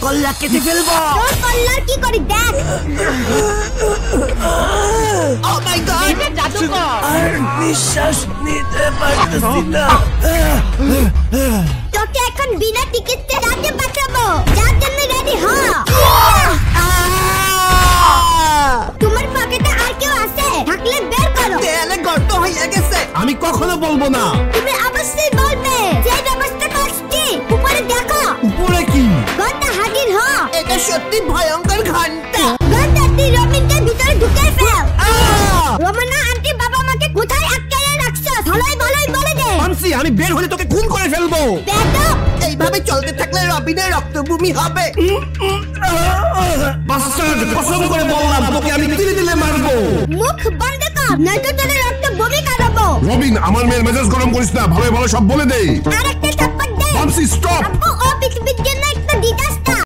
কল্লা কেটে ফেলবো। তোর কল্লা কি করি দেখ। ও মাই গড, এটা জাদুকর। আর নিঃশ্বাস নিতে পারতেছি না। তোকে এখন বিনা টিকিটে রাতে পাঠাবো, যার জন্য রেডি হ। তোমার পকেটে আর কেউ আছে? থাকলে বের করো। দেয়ালে গর্ত হয়ে গেছে। আমি কখনো বলবো না। তুমি অবশ্যই বলবে। যে ব্যবস্থা করছি উপরে দেখো। উপরে কি? ঘন্টা হাজির হ। এটা সত্যি ভয়ঙ্কর ঘন্টা। ঘন্টা তুই রবিনকে ভিতরে ঢুকে ফেল। রমনা আন্টি বাবা মাকে কোথায় আটকায় রাখছো? ভালোই ভালোই বলে দে। মানসি, আমি বের হলে তোকে খুন করে ফেলবো। বেদব। এইভাবে চলতে থাকলে রবিনের রক্তভূমি হবে। বাস্টার্ড, কসম করে বললাম তোকে আমি তিলে তিলে মারবো। মুখ বন্ধ কর, নয়তো তোর রক্ত বমি করাবো। রবিন, আমার মেয়ের মেজাজ গরম করিস না, ভালো ভালো সব বলে দে। আরেকটা থাপ্পড় দে। মানসি, স্টপ। আব্বু ও পৃথিবীর জন্য একটা দিদাস